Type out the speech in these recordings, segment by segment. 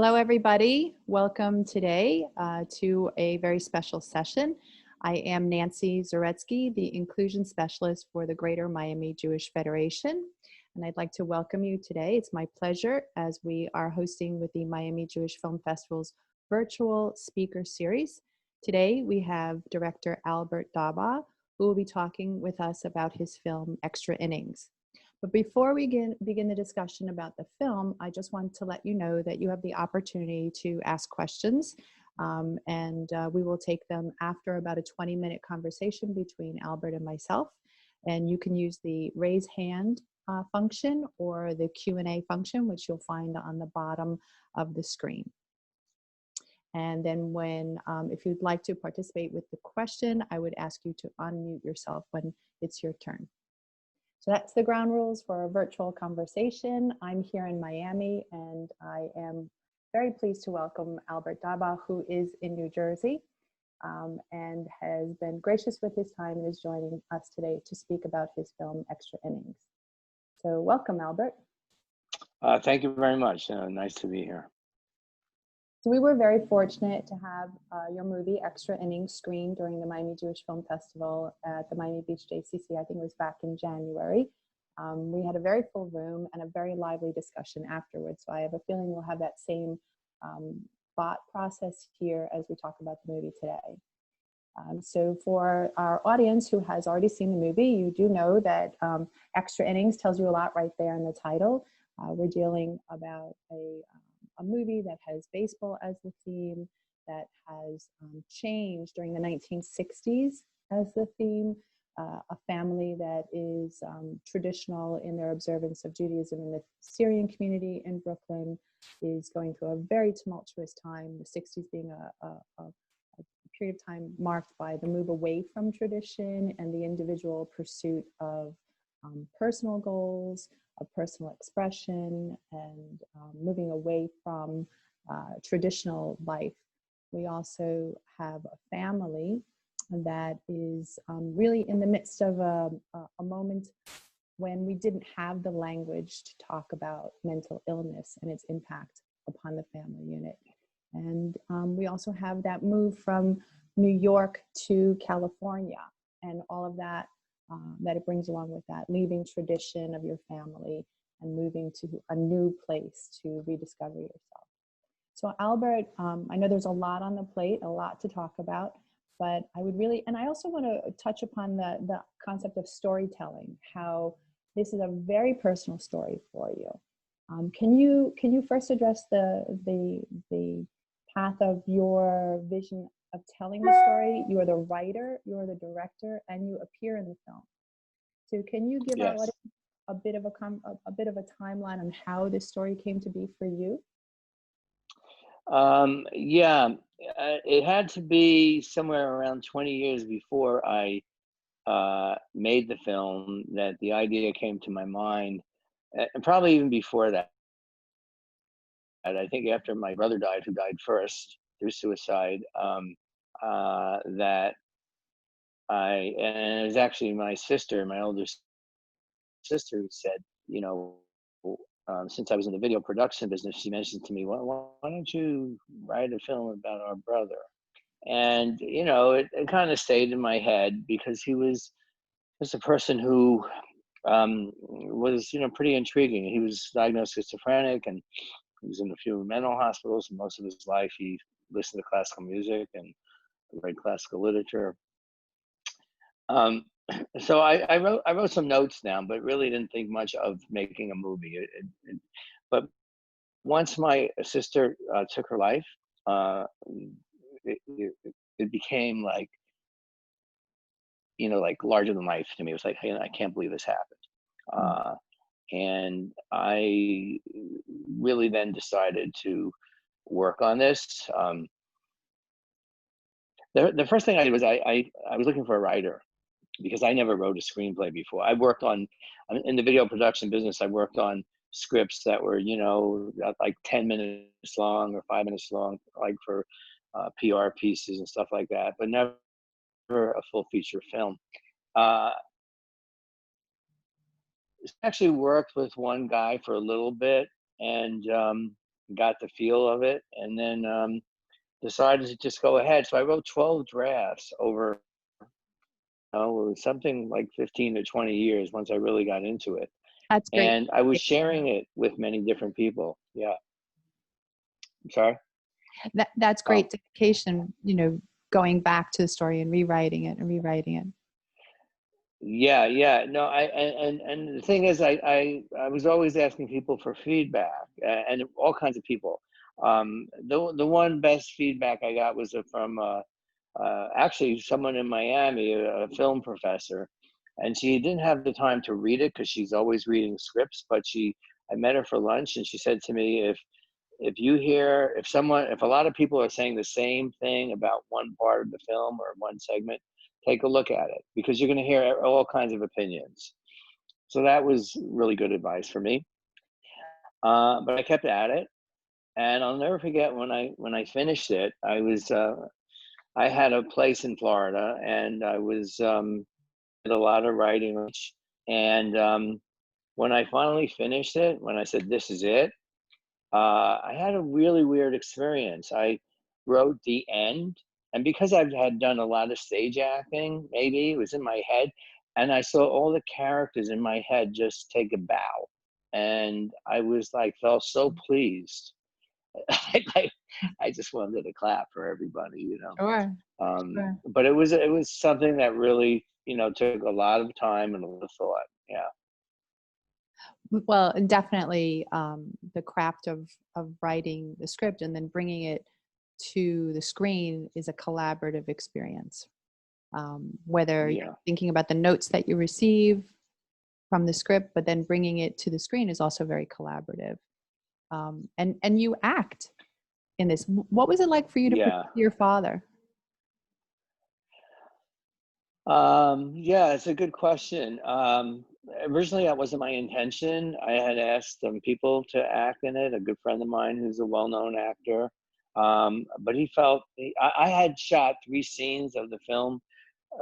Hello, everybody. Welcome today to a very special session. I am Nancy Zaretsky, the Inclusion Specialist for the Greater Miami Jewish Federation. And I'd like to welcome you today. It's my pleasure as we are hosting with the Miami Jewish Film Festival's virtual speaker series. Today, we have director Albert Daba, who will be talking with us about his film, Extra Innings. But before we begin the discussion about the film, I just want to let you know that you have the opportunity to ask questions, and we will take them after about a 20-minute conversation between Albert and myself. And you can use the raise hand function or the Q&A function, which you'll find on the bottom of the screen. And then if you'd like to participate with the question, I would ask you to unmute yourself when it's your turn. So that's the ground rules for a virtual conversation. I'm here in Miami, and I am very pleased to welcome Albert Daba, who is in New Jersey and has been gracious with his time and is joining us today to speak about his film, Extra Innings. So welcome, Albert. Thank you very much. Nice to be here. So we were very fortunate to have your movie, Extra Innings, screened during the Miami Jewish Film Festival at the Miami Beach JCC. I think it was back in January. We had a very full room and a very lively discussion afterwards. So I have a feeling we'll have that same thought process here as we talk about the movie today. So for our audience who has already seen the movie, you do know that Extra Innings tells you a lot right there in the title. We're dealing about a movie that has baseball as the theme, that has changed during the 1960s as the theme, a family that is traditional in their observance of Judaism in the Syrian community in Brooklyn is going through a very tumultuous time, the 60s being a period of time marked by the move away from tradition and the individual pursuit of personal goals, of personal expression, and moving away from traditional life. We also have a family that is really in the midst of a moment when we didn't have the language to talk about mental illness and its impact upon the family unit. And we also have that move from New York to California and all of that that it brings along with that, leaving tradition of your family and moving to a new place to rediscover yourself. So Albert, I know there's a lot on the plate, a lot to talk about, but I would really, and I also want to touch upon the concept of storytelling, how this is a very personal story for you. Can you first address the path of your vision of telling the story? You are the writer, you are the director, and you appear in the film. So can you give Yes. a bit of a timeline on how this story came to be for you? Yeah, it had to be somewhere around 20 years before I made the film that the idea came to my mind, and probably even before that. And I think after my brother died, who died first through suicide, that and it was actually my sister, my older sister, who said, since I was in the video production business, she mentioned to me, well, why don't you write a film about our brother? And, it kind of stayed in my head because he was just a person who was, pretty intriguing. He was diagnosed schizophrenic, and he was in a few mental hospitals. And most of his life, he listened to classical music and read classical literature. Um, so I wrote some notes down, but really didn't think much of making a movie. But once my sister took her life, it, it, it became like, like larger than life to me. It was like, hey, I can't believe this happened. And I really then decided to work on this. The first thing I did was I was looking for a writer, because I never wrote a screenplay before. In the video production business, I worked on scripts that were, like 10 minutes long or 5 minutes long, like for PR pieces and stuff like that, but never a full feature film. Actually worked with one guy for a little bit, and got the feel of it, and then decided to just go ahead. So I wrote 12 drafts over, oh, it was something like 15 to 20 years once I really got into it. That's great. And I was sharing it with many different people. Yeah. I'm sorry. That's Oh, great dedication, going back to the story and rewriting it and rewriting it. yeah, yeah. No, and the thing is, I was always asking people for feedback, and all kinds of people. The one best feedback I got was from actually someone in Miami, a film professor, and she didn't have the time to read it because she's always reading scripts. But I met her for lunch, and she said to me, if a lot of people are saying the same thing about one part of the film or one segment, take a look at it because you're going to hear all kinds of opinions. So that was really good advice for me. But I kept at it, and I'll never forget when I finished it. I had a place in Florida, and I was did a lot of writing, and when I finally finished it, when I said this is it, I had a really weird experience. I wrote the end, and because I had done a lot of stage acting, maybe it was in my head, and I saw all the characters in my head just take a bow, and I was like, felt so pleased. I, I just wanted to clap for everybody, you know. Sure, sure. But it was something that really, took a lot of time and a lot of thought. Yeah. Well, and definitely the craft of writing the script and then bringing it to the screen is a collaborative experience. Whether you're Yeah. thinking about the notes that you receive from the script, but then bringing it to the screen is also very collaborative. And you act in this. What was it like for you to portray Yeah. your father? Yeah, it's a good question. Originally, that wasn't my intention. I had asked some people to act in it, a good friend of mine who's a well-known actor. But I had shot 3 scenes of the film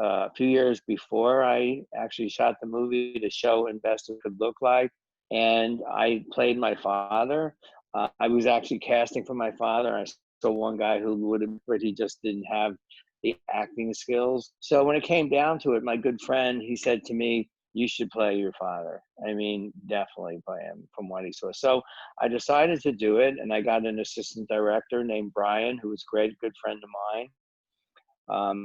a few years before I actually shot the movie to show investors could look like. And I played my father. I was actually casting for my father. I saw one guy who would have, but he just didn't have the acting skills. So when it came down to it, my good friend, he said to me, "You should play your father. I mean, definitely play him from what he saw." So I decided to do it, and I got an assistant director named Brian, who was a great, good friend of mine.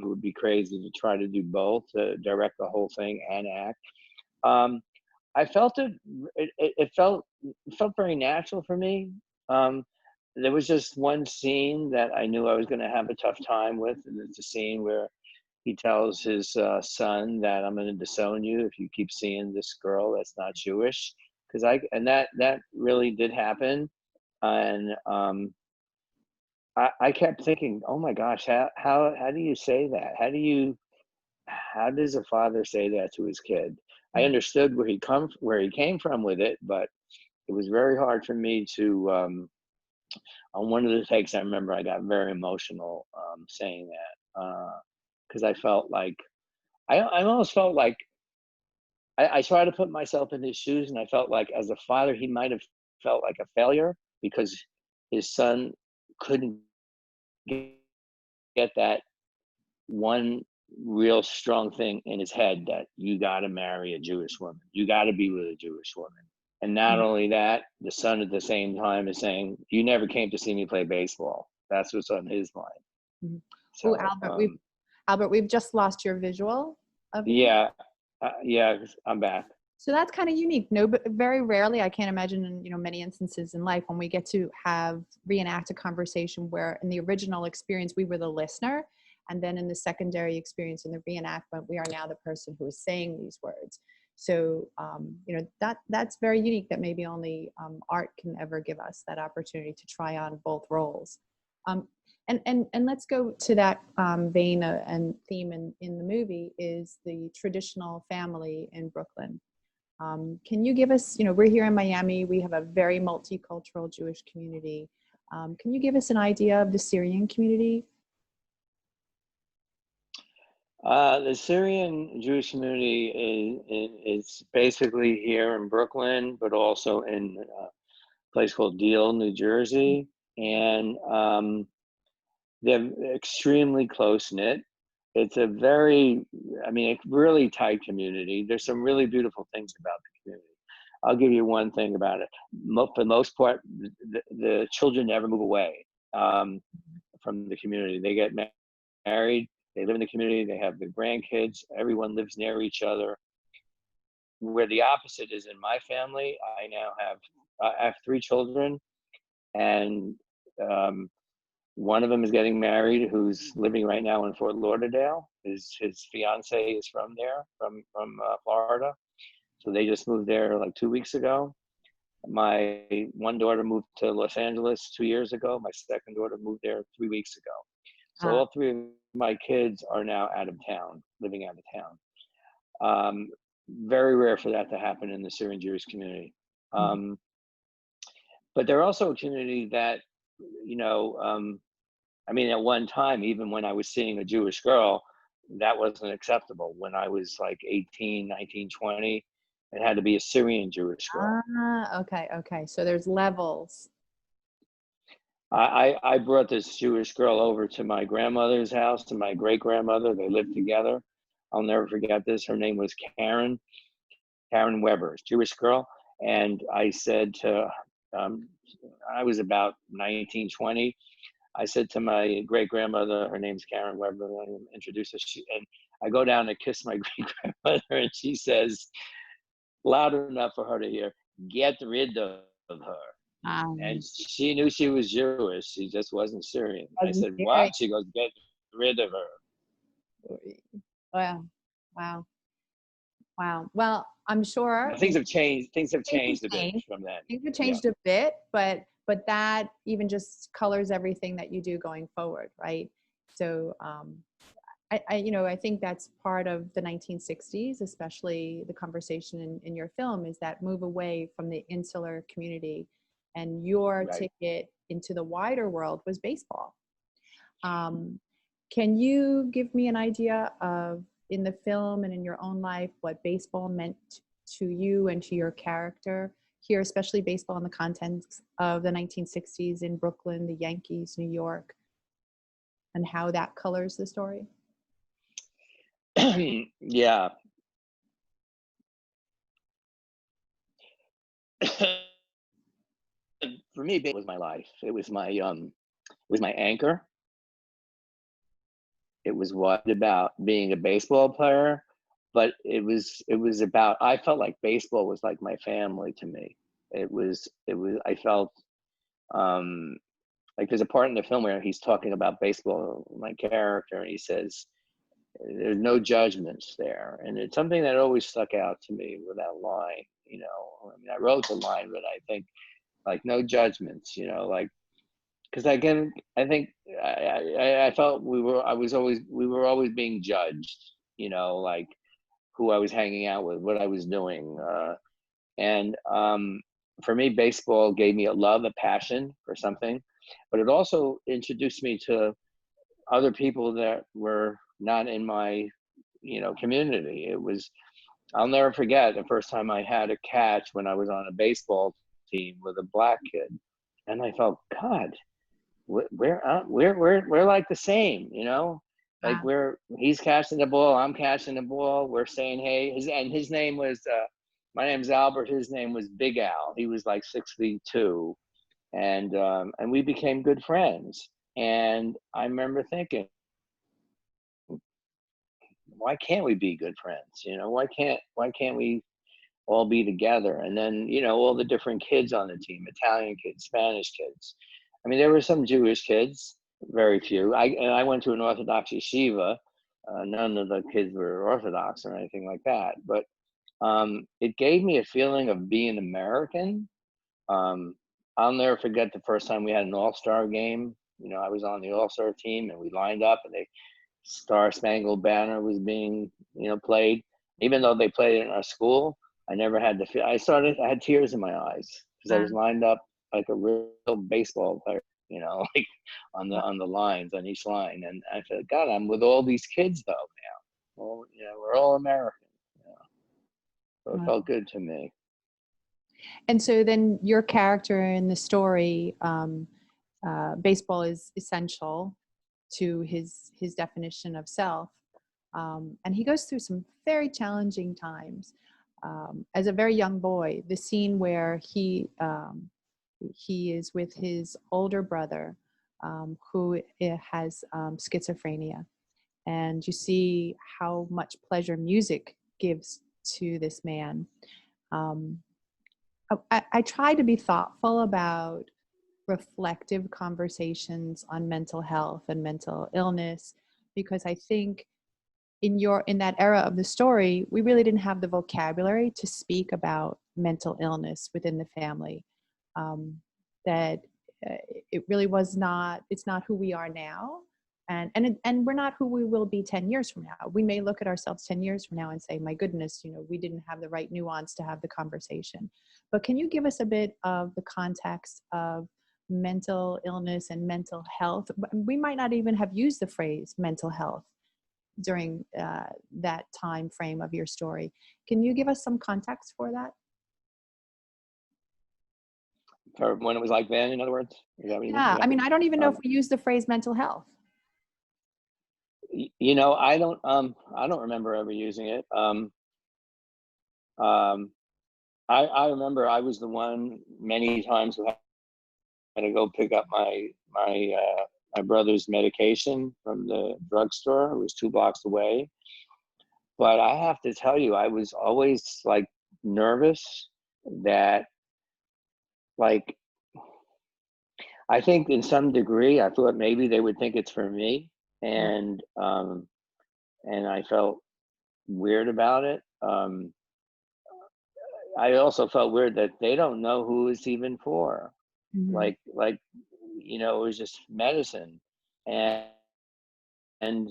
It would be crazy to try to do both, to direct the whole thing and act. Um, I felt it felt very natural for me. Um, there was just one scene that I knew I was going to have a tough time with, and it's a scene where he tells his son that I'm going to disown you if you keep seeing this girl that's not Jewish. Because that really did happen, and I kept thinking, oh my gosh, how do you say that? How does a father say that to his kid? I understood where he came from with it, but it was very hard for me to. On one of the takes, I remember I got very emotional saying that because I felt like I almost felt like I try to put myself in his shoes, and I felt like as a father, he might have felt like a failure because his son couldn't get that one real strong thing in his head that you got to marry a Jewish woman. You got to be with a Jewish woman. And not only that, the son at the same time is saying, "You never came to see me play baseball." That's what's on his mind. Oh, So, Albert, we've just lost your visual of you. yeah, yeah, I'm back. So that's kind of unique. No, but very rarely, I can't imagine in many instances in life when we get to have reenact a conversation where in the original experience we were the listener, and then in the secondary experience in the reenactment we are now the person who is saying these words. So that's very unique. That maybe only art can ever give us that opportunity to try on both roles. Um, and let's go to that vein and theme in the movie is the traditional family in Brooklyn. Can you give us, we're here in Miami, we have a very multicultural Jewish community. Can you give us an idea of the Syrian community? The Syrian Jewish community is basically here in Brooklyn, but also in place called Deal, New Jersey, and they're extremely close knit. It's a very, I mean, a really tight community. There's some really beautiful things about the community. I'll give you one thing about it. For the most part, the children never move away from the community. They get married, they live in the community, they have their grandkids, everyone lives near each other. Where the opposite is in my family, I have 3 children, and one of them is getting married, who's living right now in Fort Lauderdale. His fiance is from there, from Florida. So they just moved there like 2 weeks ago. My one daughter moved to Los Angeles 2 years ago. My second daughter moved there 3 weeks ago. So all 3 of my kids are now out of town, living out of town. Very rare for that to happen in the Syrian Jewish community. But they're also a community that, you know, I mean, at one time, even when I was seeing a Jewish girl, that wasn't acceptable. When I was like 18, 19, 20, it had to be a Syrian Jewish girl. Okay. So there's levels. I brought this Jewish girl over to my grandmother's house, to my great grandmother. They lived together. I'll never forget this. Her name was Karen Weber, Jewish girl. And I said to, I was about 19, 20. I said to my great grandmother, her name's Karen Weber, I introduced her, and I go down to kiss my great grandmother, and she says, loud enough for her to hear, "Get rid of her." And she knew she was Jewish. She just wasn't Syrian. I said, "What?" She goes, "Get rid of her." Wow. Well, I'm sure Things have changed. Things have changed a bit changed. from that. Things have changed a bit, but that even just colors everything that you do going forward, right? So I think that's part of the 1960s, especially the conversation in your film, is that move away from the insular community, and your ticket into the wider world was baseball. Can you give me an idea of, in the film and in your own life, what baseball meant to you and to your character here, especially baseball in the context of the 1960s in Brooklyn, the Yankees, New York, and how that colors the story? Yeah. For me, it was my life. It was my anchor. It was what about being a baseball player, but it was about, I felt like baseball was like my family to me. I felt like there's a part in the film where he's talking about baseball, my character, and he says there's no judgments there, and it's something that always stuck out to me with that line. You know, I mean, I wrote the line, but I think like no judgments. You know, like, because again, I think I felt we were always being judged. You know, like who I was hanging out with, what I was doing, and for me, baseball gave me a love, a passion for something, but it also introduced me to other people that were not in my, community. I'll never forget the first time I had a catch when I was on a baseball team with a black kid, and I felt, God, we're like the same, like he's catching the ball, I'm catching the ball, we're saying hey. His name was my name's Albert, his name was Big Al. He was like 6'2", and we became good friends. And I remember thinking, why can't we be good friends? Why can't we all be together? And then, all the different kids on the team, Italian kids, Spanish kids. I mean, there were some Jewish kids, very few. I went to an Orthodox yeshiva. None of the kids were Orthodox or anything like that. But it gave me a feeling of being American. I'll never forget the first time we had an all-star game. I was on the all-star team, and we lined up, and the Star Spangled Banner was being, played. Even though they played it in our school, I never had the feel. I had tears in my eyes because I was lined up like a real baseball player, like on the lines, on each line. And I said, God, I'm with all these kids though now. Well, we're all American. So it felt good to me. And so then your character in the story, baseball is essential to his definition of self. And he goes through some very challenging times. As a very young boy, the scene where he is with his older brother, who has schizophrenia, and you see how much pleasure music gives to this man. Um, I try to be thoughtful about reflective conversations on mental health and mental illness, because I think in that era of the story, we really didn't have the vocabulary to speak about mental illness within the family. That it really was not. It's not who we are now, and we're not who we will be 10 years from now. We may look at ourselves 10 years from now and say, "My goodness, we didn't have the right nuance to have the conversation." But can you give us a bit of the context of mental illness and mental health? We might not even have used the phrase mental health during that time frame of your story. Can you give us some context for that? For when it was like then, in other words? Is that what you mean? Yeah, Yeah. I mean, I don't even know if Um, we use the phrase mental health. I don't remember ever using it. Um, I remember I was the one many times who had to go pick up my brother's medication from the drugstore. It was 2 blocks away. But I have to tell you, I was always like nervous that, like, I think in some degree I thought maybe they would think it's for me, Yeah. and I felt weird about it. I also felt weird that they don't know who it's even for. Hmm. Like, it was just medicine, and and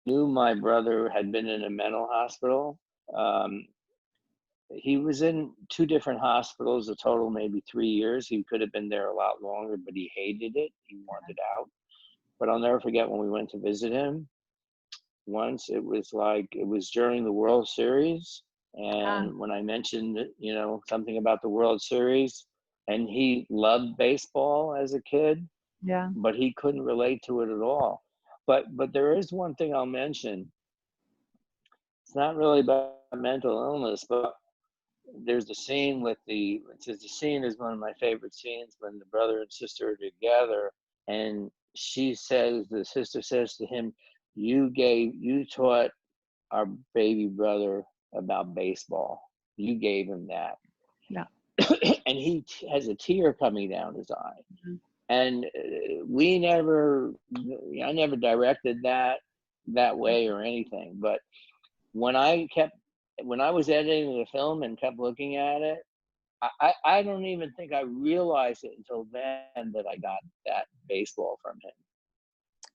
knew my brother had been in a mental hospital. Um, he was in 2 different hospitals, a total maybe 3 years. He could have been there a lot longer, but he hated it. He wanted out. But I'll never forget when we went to visit him once. It was during the World Series. Ah, And when I mentioned, something about the World Series, and he loved baseball as a kid, yeah. but he couldn't relate to it at all. But there is one thing I'll mention. It's not really about mental illness, but there's the scene the scene is one of my favorite scenes when the brother and sister are together, and the sister says to him, you taught our baby brother about baseball. You gave him that. Yeah. And he has a tear coming down his eye. Mhm. And I never directed that way or anything. But when I was editing the film and kept looking at it, I don't even think I realized it until then that I got that baseball from him,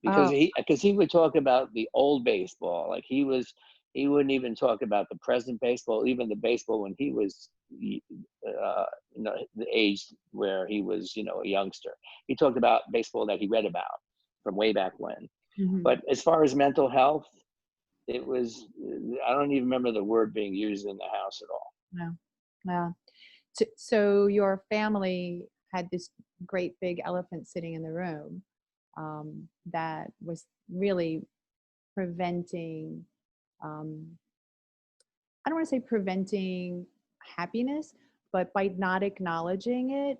because Oh, he would talk about the old baseball, like he wouldn't even talk about the present baseball, even the baseball when he was the age where he was a youngster. He talked about baseball that he read about from way back when. mhm. But as far as mental health, it was I don't even remember the word being used in the house at all. Yeah. Yeah. So your family had this great big elephant sitting in the room, that was really preventing, um, I don't want to say preventing happiness, but by not acknowledging it,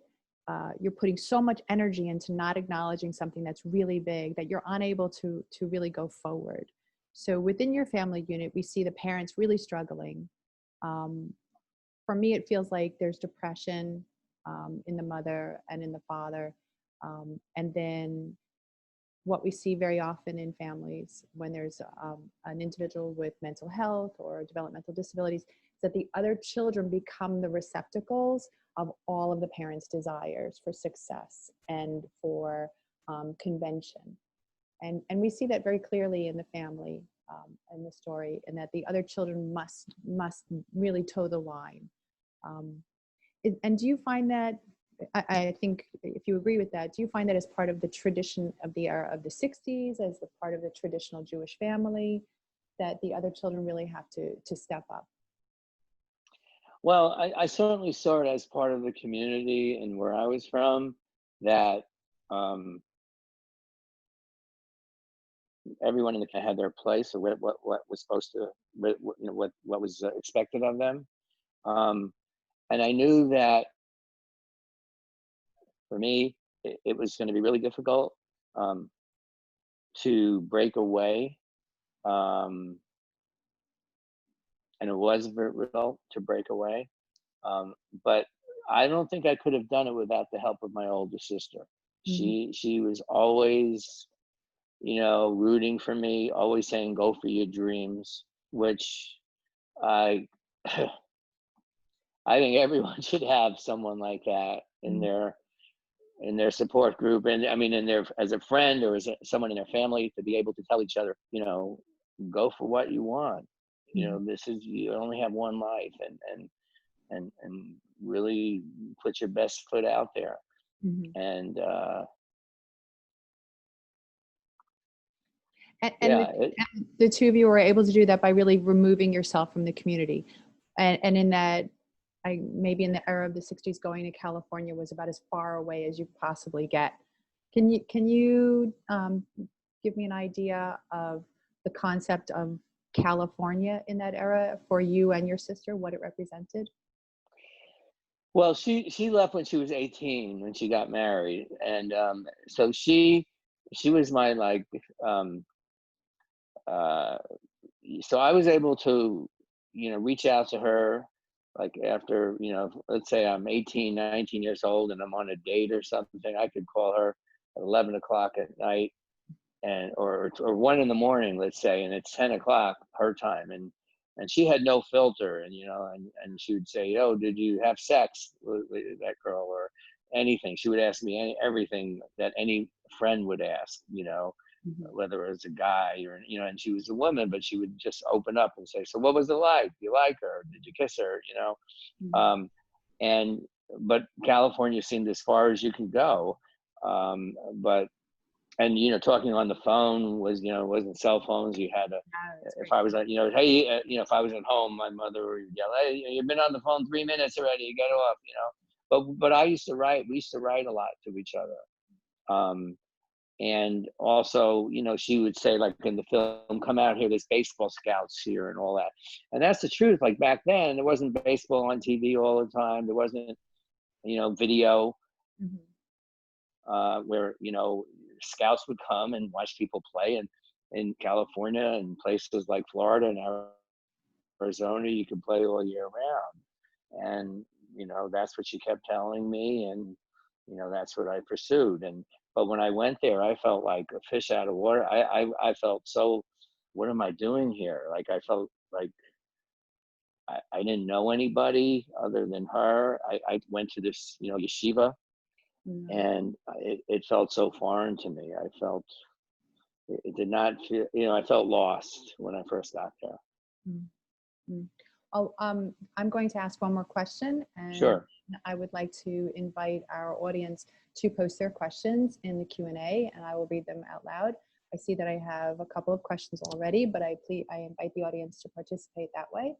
you're putting so much energy into not acknowledging something that's really big that you're unable to really go forward. So within your family unit, we see the parents really struggling. Um, for me, it feels like there's depression, in the mother and in the father. And then what we see very often in families when there's an individual with mental health or developmental disabilities is that the other children become the receptacles of all of the parents' desires for success and for convention. And we see that very clearly in the family, in the story, and that the other children must really toe the line. um, and do you find that, I think if you agree with that, do you find that as part of the tradition of the era of the 60s, as the part of the traditional Jewish family, that the other children really have to step up? Well, I certainly saw it as part of the community and where I was from, that um, everyone in the had their place, or what was supposed to, what was expected of them. Um, and I knew that for me, it was going to be really difficult um, to break away, um, and it was very difficult to break away. Um, but I don't think I could have done it without the help of my older sister. Mhm. She was always, rooting for me, always saying, "Go for your dreams," which I I think everyone should have someone like that Mm. in their support group, and I mean in their, as a friend or as someone in their family, to be able to tell each other, go for what you want. Mhm. This is, you only have one life, and really put your best foot out there. Mhm. And And yeah, the two of you were able to do that by really removing yourself from the community. And in that, I maybe in the era of the 60s, going to California was about as far away as you possibly get. Can you give me an idea of the concept of California in that era for you and your sister, what it represented? well, she left when she was 18, when she got married, and so she was my, like, um, uh, so I was able to, reach out to her, like, after, let's say I'm 18, 19 years old and I'm on a date or something. I could call her at 11 o'clock at night, and or 1 in the morning, let's say, and it's 10 o'clock her time, and she had no filter, and she would say, "Oh, did you have sex with that girl?" Or anything. She would ask me everything that any friend would ask, Mhm. whether it was a guy or, and she was a woman, but she would just open up and say, "So what was it like? Do you like her? Did you kiss her?" Mhm. um, and but California seemed as far as you could go. But and talking on the phone was, it wasn't cell phones. You had to, Yeah, that's if great. I was at, hey, if I was at home, my mother would yell, "Hey, you've been on the phone 3 minutes already, get off," but I used to write, we used to write a lot to each other. Um and also, she would say, like in the film, "Come out here, there's baseball scouts here," and all that. And that's the truth. Like back then, there wasn't baseball on TV all the time. There wasn't, video, Mhm. where, scouts would come and watch people play. And in California and places like Florida and Arizona, you could play all year round. And that's what she kept telling me, and that's what I pursued. And but when I went there, I felt like a fish out of water. I felt so, what am I doing here? Like, I felt like I didn't know anybody other than her. I went to this, yeshiva, Yeah. and it felt so foreign to me. I felt, it did not feel, I felt lost when I first got there. Mm. Mm. Oh, I'm going to ask one more question, and Sure. I would like to invite our audience to post their questions in the Q&A, and I will read them out loud. I see that I have a couple of questions already, but I invite the audience to participate that way.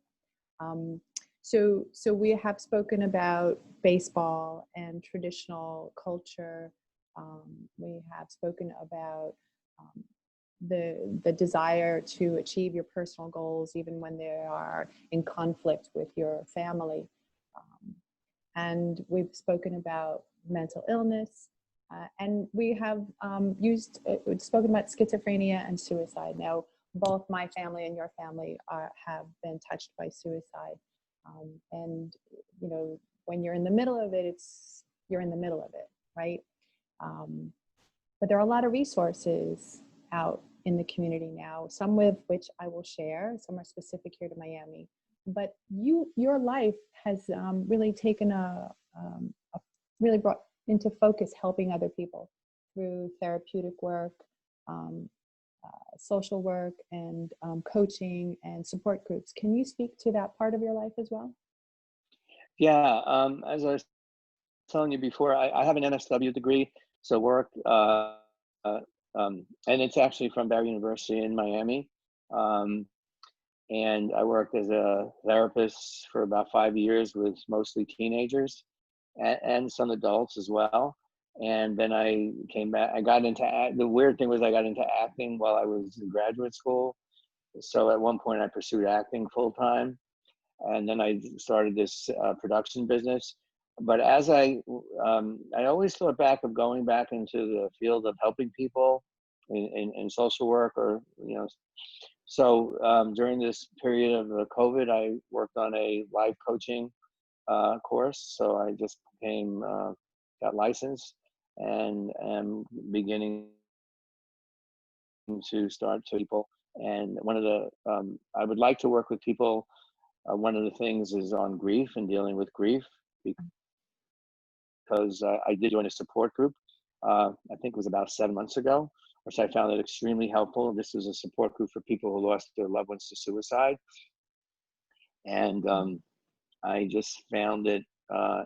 Um, so we have spoken about baseball and traditional culture. We have spoken about um, the desire to achieve your personal goals, even when they are in conflict with your family. Um, and we've spoken about mental illness, and we have spoken about schizophrenia and suicide. Now, both my family and your family have been touched by suicide, and when you're in the middle of it, you're in the middle of it, right? Um, but there are a lot of resources out in the community now, some with which I will share, some are specific here to Miami. But your life has really taken really brought into focus helping other people through therapeutic work, um, social work, and coaching and support groups. Can you speak to that part of your life as well? Yeah. As I was telling you before, I have an MSW degree, so work, uh, and it's actually from Barry University in Miami. Um, and I worked as a therapist for about 5 years with mostly teenagers and some adults as well. And then I came back. I got into the weird thing was I got into acting while I was in graduate school. So at one point I pursued acting full time, and then I started this production business. But as I always thought back of going back into the field of helping people in social work, or so during this period of the COVID, I worked on a life coaching course. So I just got licensed, and am beginning to start to people. And one of the, I would like to work with people. One of the things is on grief and dealing with grief, because I did join a support group. I think it was about 7 months ago, which I found it extremely helpful. This is a support group for people who lost their loved ones to suicide. And I just found it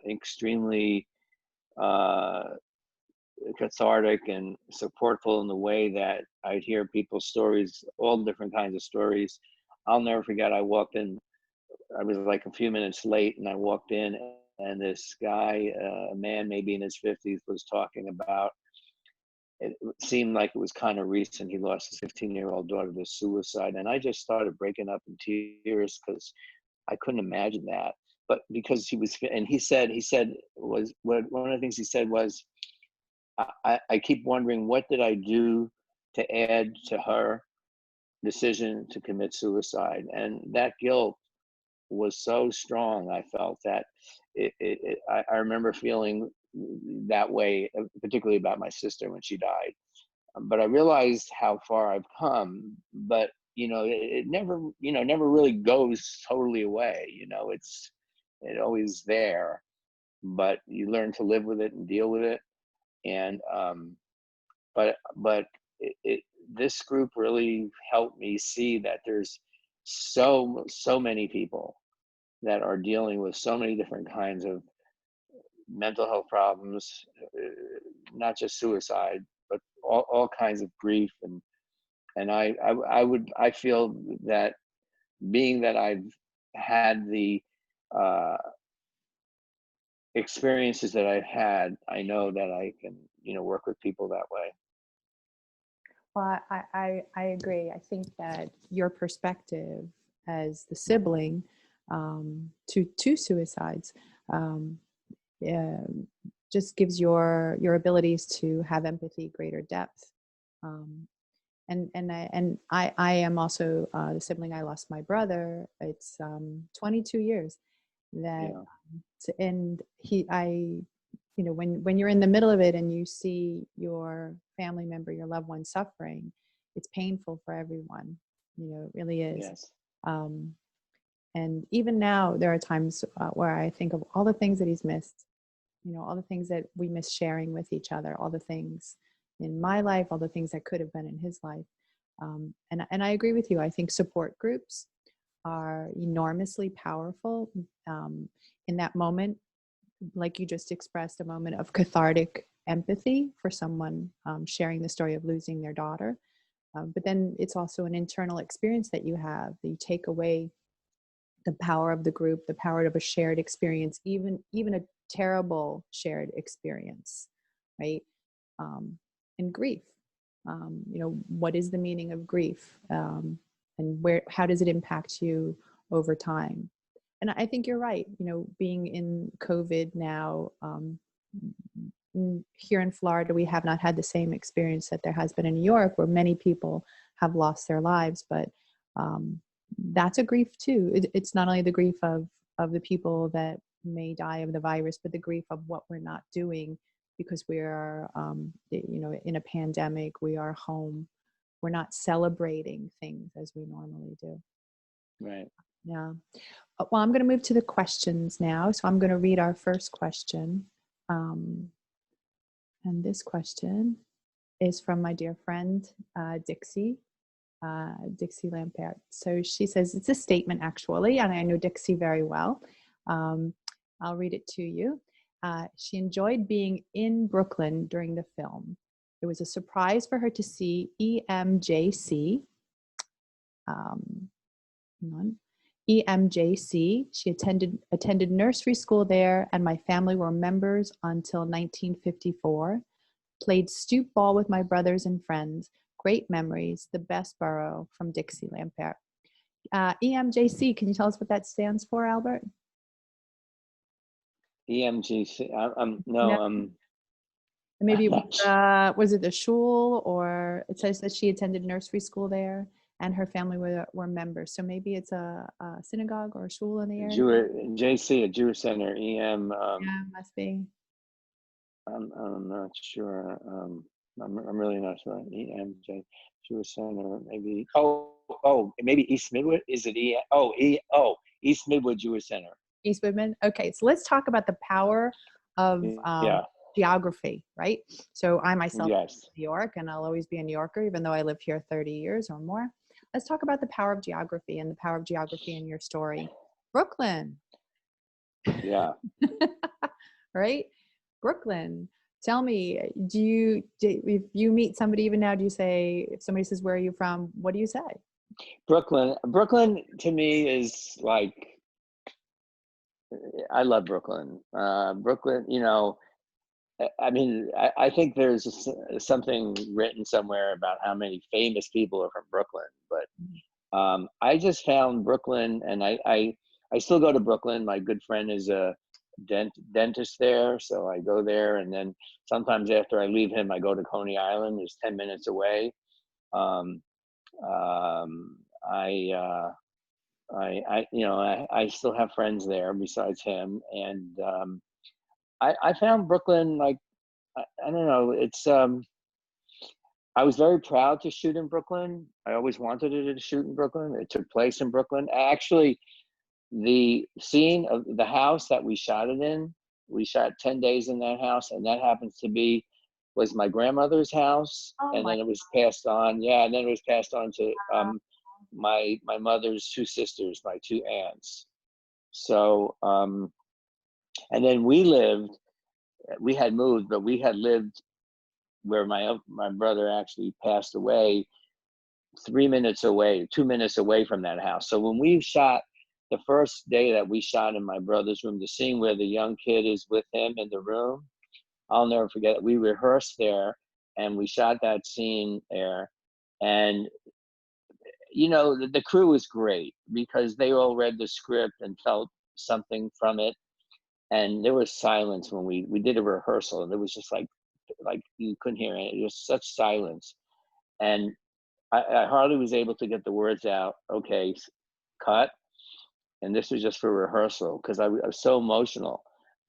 extremely cathartic and supportful in the way that I'd hear people's stories, all different kinds of stories. I'll never forget, I walked in, I was like a few minutes late, and I walked in, and this guy, a man maybe in his 50s, was talking about, it seemed like it was kind of recent, he lost his 15-year-old daughter to suicide. And I just started breaking up in tears because I couldn't imagine that. But because he was, and he said, was, what, one of the things he said was, I keep wondering, what did I do to add to her decision to commit suicide? And that guilt was so strong. I felt that I remember feeling that way, particularly about my sister when she died. But I realized how far I've come. But it never, never really goes totally away. It always there. But you learn to live with it and deal with it. And but this group really helped me see that there's so many people that are dealing with so many different kinds of mental health problems, not just suicide, but all kinds of grief. And I feel that, being that I've had the uh, experiences that I've had, I know that I can work with people that way. Well, I agree. I think that your perspective as the sibling to two suicides um, uh, just gives your abilities to have empathy greater depth. Um, and I am also the sibling. I lost my brother. It's 22 years that, Yeah. and when you're in the middle of it and you see your family member, your loved one suffering, it's painful for everyone. It really is. Yes. Um, and even now, there are times where I think of all the things that he's missed, all the things that we miss sharing with each other, all the things in my life, all the things that could have been in his life. And I agree with you. I think support groups are enormously powerful in that moment, like you just expressed, a moment of cathartic empathy for someone sharing the story of losing their daughter. But then it's also an internal experience that you have, that you take away the power of the group, the power of a shared experience, even a terrible shared experience, right? And grief. What is the meaning of grief, and how does it impact you over time? And I think you're right. Being in COVID now, here in Florida, we have not had the same experience that there has been in New York, where many people have lost their lives. But that's a grief too. It's not only the grief of the people that may die of the virus, but the grief of what we're not doing because we are, in a pandemic. We are home. We're not celebrating things as we normally do. Right. Yeah. Well, I'm going to move to the questions now. So I'm going to read our first question. And this question is from my dear friend, Dixie Lampert. So she says, it's a statement actually, and I know Dixie very well. I'll read it to you. She enjoyed being in Brooklyn during the film. It was a surprise for her to see EMJC. hang on, EMJC. She attended nursery school there, and my family were members until 1954. Played stoop ball with my brothers and friends. Great memories. The best borough from Dixieland Fair. EMJC, can you tell us what that stands for, Albert? EMGC. No, No. maybe it was it the shul, or it says that she attended nursery school there and her family were members. So maybe it's a synagogue or a shul in the area. JC, a Jewish center. EM. Yeah, must be. I'm not sure. I'm really not sure. EMJ Jewish Center, maybe. Maybe East Midwood. Is it East Midwood Jewish Center. East Midwood. Okay, so let's talk about the power of Yeah. geography, right? So I myself Yes. live in New York, and I'll always be a New Yorker, even though I lived here 30 years or more. Let's talk about the power of geography and the power of geography in your story. Brooklyn. Yeah. Right? Brooklyn. Tell me, if you meet somebody even now, do you say, if somebody says, where are you from? What do you say? Brooklyn to me is like, I love Brooklyn. Brooklyn, I mean, I think there's something written somewhere about how many famous people are from Brooklyn, but I just found Brooklyn, and I still go to Brooklyn. My good friend is a dentist there, so I go there, and then sometimes after I leave him, I go to Coney Island. It's 10 minutes away. Um, I still have friends there besides him, and I found Brooklyn, like, I don't know, it's I was very proud to shoot in Brooklyn. I always wanted to shoot in Brooklyn. It took place in Brooklyn. Actually, the scene of the house that we shot it in, we shot 10 days in that house, and that happens to be was my grandmother's house. Oh, and then it was passed on. Yeah, and then it was passed on to my mother's two sisters, my two aunts. So and then we had moved, but we had lived where my brother actually passed away, 2 minutes away from that house. So when we shot, the first day that we shot in my brother's room, the scene where the young kid is with him in the room, I'll never forget it. We rehearsed there, and we shot that scene there. And the crew was great because they all read the script and felt something from it. And there was silence when we did a rehearsal, and it was just like you couldn't hear it. It was such silence, and I hardly was able to get the words out. Okay, cut. And this was just for rehearsal because I was so emotional.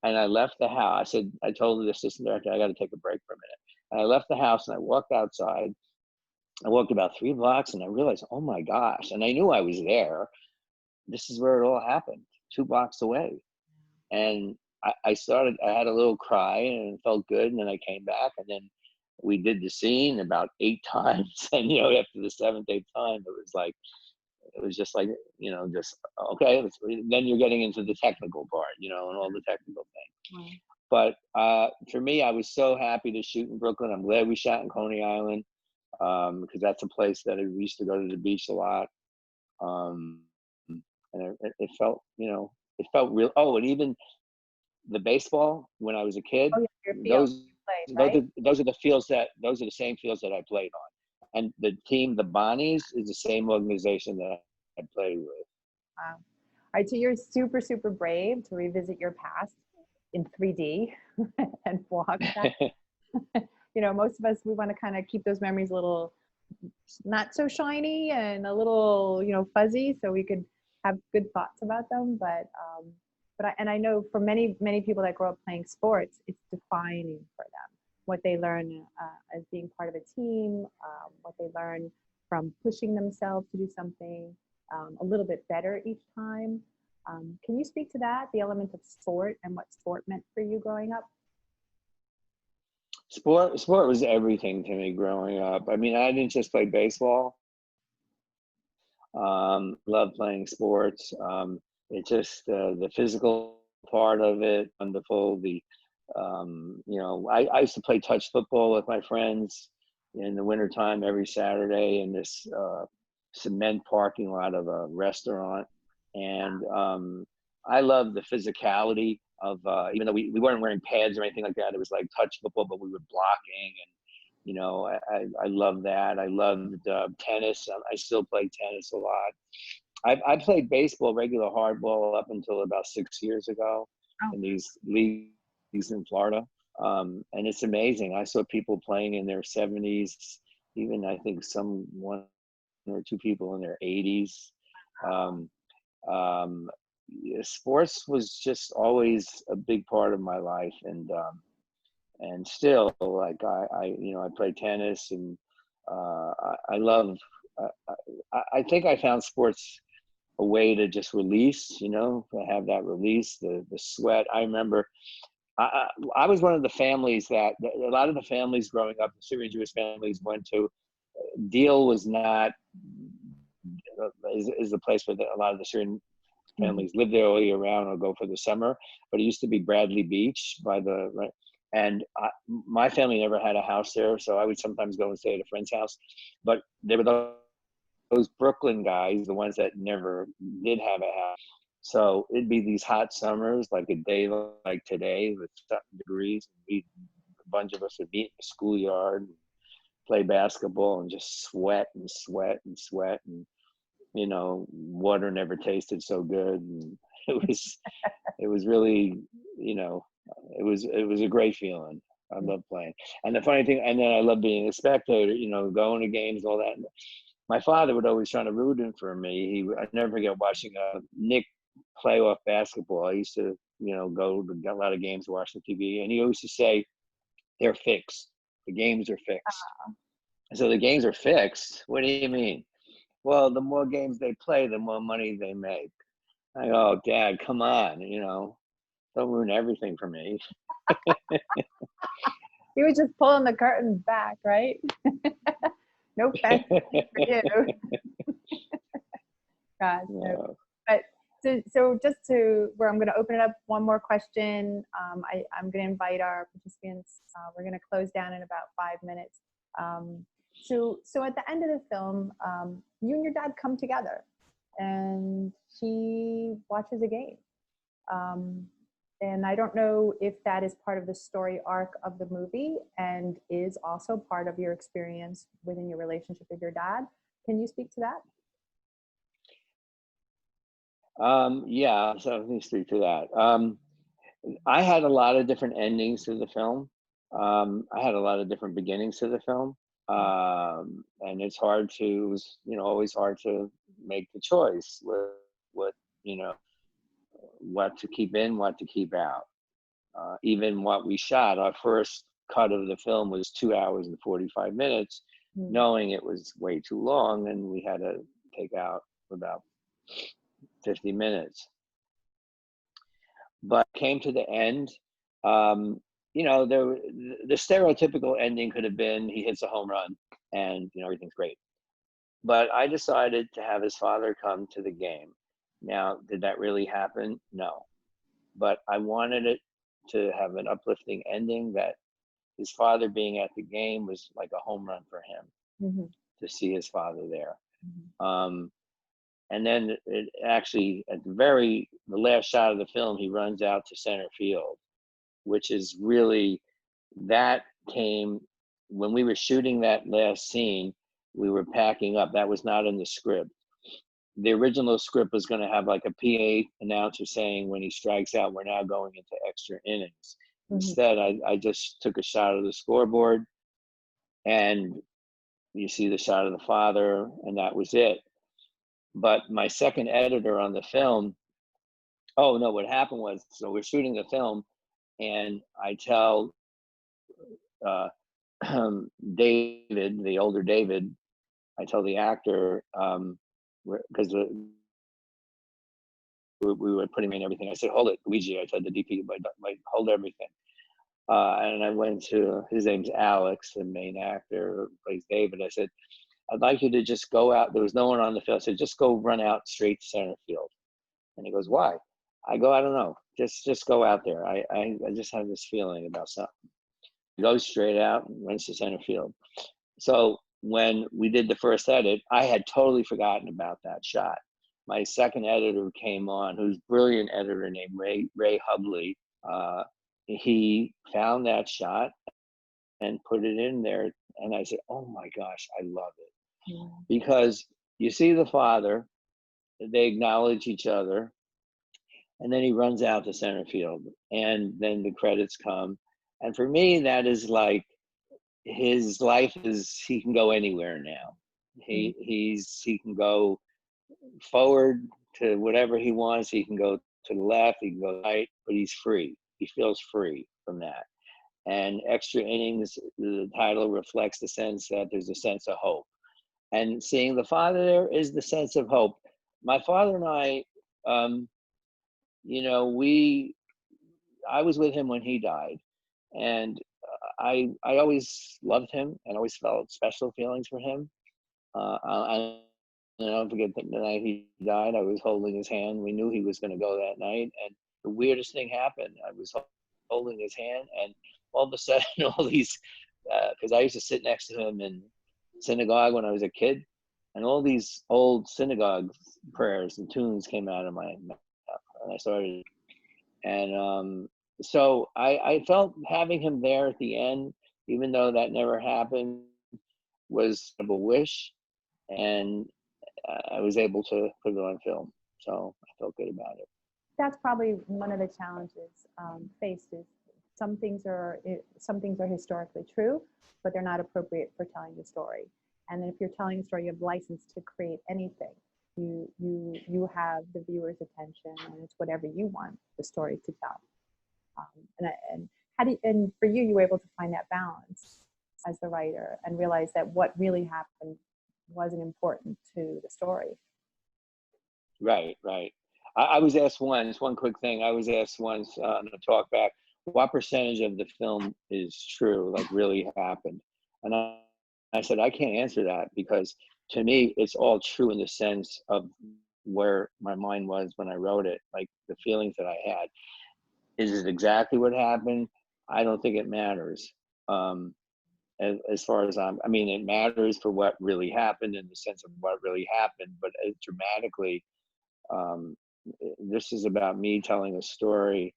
And I left the house. I told the assistant director, I got to take a break for a minute. And I left the house and I walked outside. I walked about 3 blocks and I realized, oh my gosh. And I knew I was there. This is where it all happened, 2 blocks away. And I had a little cry and it felt good. And then I came back, and then we did the scene about 8 times. And, after the 7th, 8th time, it was just like, just, okay, then you're getting into the technical part, and all the technical things. Wow. But for me, I was so happy to shoot in Brooklyn. I'm glad we shot in Coney Island, because that's a place that we used to go to the beach a lot. And it felt, it felt real. Oh, and even the baseball when I was a kid, those are the same fields that I played on. And the team, the Bonnies, is the same organization that I played with. Wow. All right, so you're super, super brave to revisit your past in 3D and walk that. Most of us, we want to kind of keep those memories a little not so shiny and a little, fuzzy, so we could have good thoughts about them. But I know for many, many people that grow up playing sports, it's defining for them. What they learn as being part of a team, what they learn from pushing themselves to do something a little bit better each time. Can you speak to that, the element of sport and what sport meant for you growing up? Sport was everything to me growing up. I mean, I didn't just play baseball. Loved playing sports. It just the physical part of it, wonderful. I used to play touch football with my friends in the wintertime every Saturday, and this cement parking lot of a restaurant. And I love the physicality of, even though we weren't wearing pads or anything like that, it was like touch football, but we were blocking. And, you know, I love that. I loved tennis. I still play tennis a lot. I played baseball, regular hardball, up until about 6 years ago Oh, in these leagues in Florida. And it's amazing. I saw people playing in their 70s, even I think some one or two people in their 80s. Um, yeah, sports was just always a big part of my life, and still, like you know, I play tennis, and I love. I think I found sports a way to just release, you know, to have that release, the sweat. I remember I was one of the families that a lot of the families growing up, the Syrian Jewish families, went to. Deal was not is the place where a lot of the Syrian mhm. families live there all year round or go for the summer. But it used to be Bradley Beach by the right. And my family never had a house there, so I would sometimes go and stay at a friend's house. But there were those Brooklyn guys, the ones that never did have a house. So it'd be these hot summers, like a day like today with 7 degrees. A bunch of us would meet in the schoolyard, and play basketball, and just sweat and sweat and sweat. And you know, water never tasted so good. And it was really, you know, it was a great feeling. I love playing. And the funny thing, and then I love being a spectator, you know, going to games, all that. My father would always try to root in for me. I never forget watching Nick playoff basketball. I used to, you know, go to a lot of games, watch the TV, and he always used to say, "They're fixed. The games are fixed." So the games are fixed. What do you mean? Well, the more games they play, the more money they make. I go, oh, Dad, come on, you know, don't ruin everything for me. He was just pulling the curtain back, right? No fancy for you. God, no. No. But so just to where I'm going to open it up one more question. I'm going to invite our participants. We're going to close down in about 5 minutes. So at the end of the film, you and your dad come together, and he watches a game. Um, and I don't know if that is part of the story arc of the movie and is also part of your experience within your relationship with your dad. Can you speak to that? Yeah, so let me speak to that. I had a lot of different endings to the film. I had a lot of different beginnings to the film. And it's hard to, it was, you know, always hard to make the choice with what, you know, what to keep in, what to keep out. Even what we shot, our first cut of the film was 2 hours and 45 minutes, Mm. knowing it was way too long, and we had to take out about 50 minutes. But came to the end. Um, you know, the stereotypical ending could have been he hits a home run and you know everything's great. But I decided to have his father come to the game. Now, did that really happen? No. But I wanted it to have an uplifting ending, that his father being at the game was like a home run for him Mhm. to see his father there. Mhm. Um, and then it actually, at the last shot of the film, he runs out to center field, which is really, that came when we were shooting that last scene. We were packing up. That was not in the script. The original script was going to have like a PA announcer saying, when he strikes out, we're now going into extra innings. Mhm. Instead, I just took a shot of the scoreboard, and you see the shot of the father, and that was it. But my second editor on the film, oh no, what happened was, so we're shooting the film, and I tell uh, David, the older David, I tell the actor, because we were putting in everything. I said, "Hold it, Luigi." I told the DP, like hold everything. And I went to, his name's Alex, the main actor who plays David. I said, "I'd like you to just go out." There was no one on the field. I said, "Just go run out straight to center field." And he goes, "Why?" I go, "I don't know. Just go out there. I just have this feeling about something." He goes straight out and runs to center field. So when we did the first edit, I had totally forgotten about that shot. My second editor came on, who's a brilliant editor named Ray Hubley. He found that shot and put it in there. And I said, oh my gosh, I love it. Yeah. Because you see the father, they acknowledge each other, and then he runs out to center field, and then the credits come. And for me, that is like, his life is, he can go anywhere now. He can go forward to whatever he wants. He can go to the left, he can go right, but he's free. He feels free from that. And Extra Innings, the title reflects the sense that there's a sense of hope. And seeing the father there is the sense of hope. My father and I, you know, I was with him when he died, and I always loved him and always felt special feelings for him. I don't forget the night he died, I was holding his hand. We knew he was going to go that night, and the weirdest thing happened. I was holding his hand, and all of a sudden, all these, because I used to sit next to him in synagogue when I was a kid, and all these old synagogue prayers and tunes came out of my mouth, and I started, and so I felt having him there at the end, even though that never happened, was a wish, and I was able to put it on film, so I felt good about it. That's probably one of the challenges faced is some things are historically true, but they're not appropriate for telling the story. And then if you're telling a story, you have license to create anything. You have the viewer's attention, and it's whatever you want the story to tell. And for you, you were able to find that balance as the writer and realize that what really happened wasn't important to the story. Right. I was asked once, one quick thing, I was asked once on a talk back, what percentage of the film is true, like really happened? And I said, I can't answer that, because to me, it's all true in the sense of where my mind was when I wrote it, like the feelings that I had. Is it exactly what happened? I don't think it matters. As far as I mean, it matters for what really happened in the sense of what really happened, but dramatically, this is about me telling a story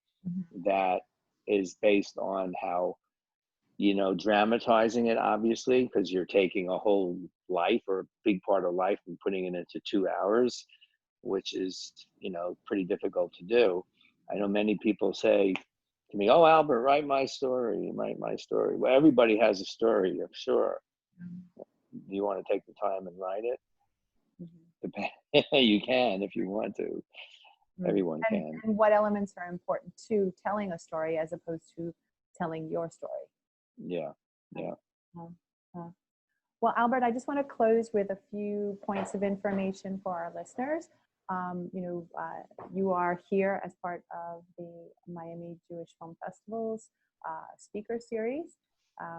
that is based on how, you know, dramatizing it, obviously, because you're taking a whole life or a big part of life and putting it into 2 hours, which is, you know, pretty difficult to do. I know many people say to me, oh, Albert, write my story, write my story. Well, everybody has a story, I'm sure. Do you want to take the time and write it? You can if you want to. Everyone can. And what elements are important to telling a story as opposed to telling your story? Yeah. Well, Albert, I just want to close with a few points of information for our listeners. You are here as part of the Miami Jewish Film Festival's speaker series.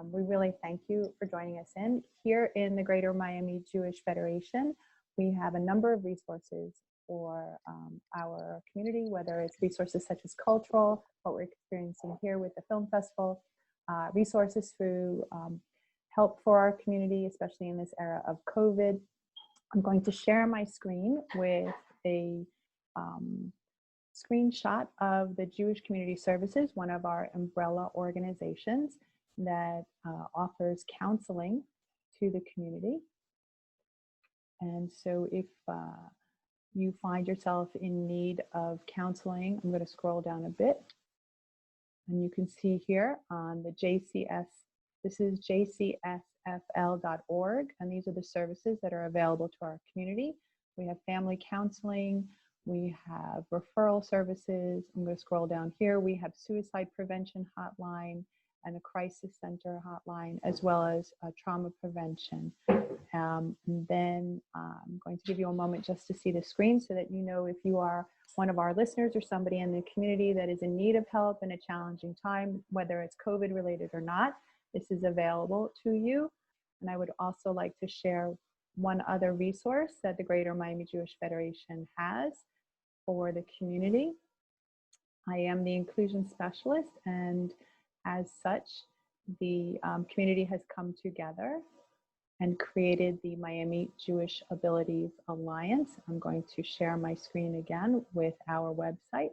We really thank you for joining us in. Here in the Greater Miami Jewish Federation, we have a number of resources for our community, whether it's resources such as cultural, what we're experiencing here with the film festival, resources through help for our community, especially in this era of COVID. I'm going to share my screen with a screenshot of the Jewish Community Services, one of our umbrella organizations that offers counseling to the community. And so if you find yourself in need of counseling, I'm going to scroll down a bit. And you can see here on the JCS, this is jcsfl.org, and these are the services that are available to our community. We have family counseling, we have referral services. I'm going to scroll down here. We have suicide prevention hotline and a crisis center hotline, as well as trauma prevention. And then I'm going to give you a moment just to see the screen so that you know if you are one of our listeners or somebody in the community that is in need of help in a challenging time, whether it's COVID related or not, this is available to you. And I would also like to share one other resource that the Greater Miami Jewish Federation has for the community. I am the inclusion specialist, and as such, the community has come together and created the Miami Jewish Abilities Alliance. I'm going to share my screen again with our website.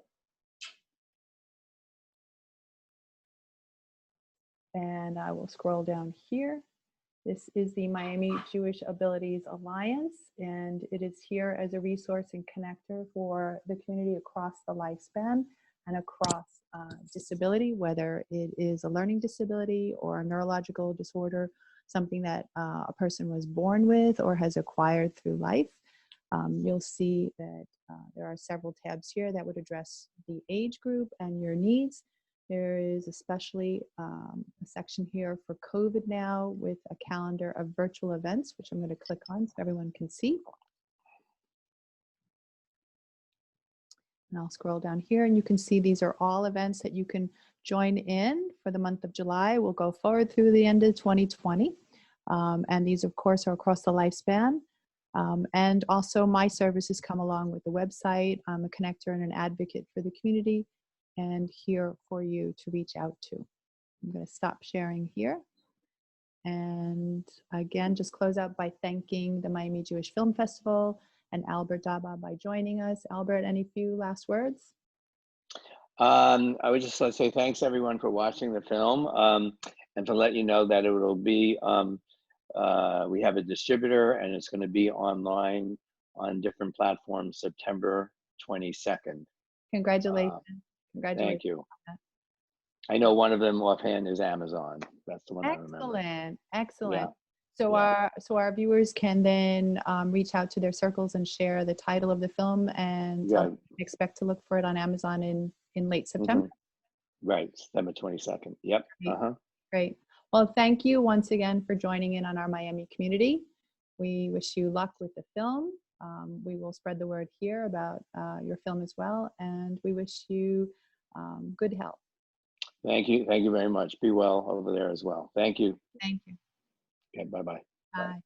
And I will scroll down here. This is the Miami Jewish Abilities Alliance, and it is here as a resource and connector for the community across the lifespan and across disability, whether it is a learning disability or a neurological disorder, something that a person was born with or has acquired through life. You'll see that there are several tabs here that would address the age group and your needs. There is especially a section here for COVID now with a calendar of virtual events, which I'm going to click on so everyone can see. And I'll scroll down here and you can see these are all events that you can join in for the month of July. We'll go forward through the end of 2020. And these, of course, are across the lifespan. And also my services come along with the website. I'm a connector and an advocate for the community and here for you to reach out to. I'm going to stop sharing here. And again, just close out by thanking the Miami Jewish Film Festival and Albert Daba by joining us. Albert, any few last words? I would just like to say thanks everyone for watching the film, and to let you know that it will be, we have a distributor and it's going to be online on different platforms September 22nd. Congratulations. Congratulations. Thank you. I know one of them offhand is Amazon. That's the one I remember. Excellent. Excellent. Yeah. So Yeah. our viewers can then reach out to their circles and share the title of the film and Yeah. expect to look for it on Amazon in late September. Right, September 22nd. Yep. Great. Great. Well, thank you once again for joining in on our Miami community. We wish you luck with the film. We will spread the word here about your film as well, and we wish you good health. Thank you. Thank you very much. Be well over there as well. Thank you. Thank you. Okay, bye-bye. Bye.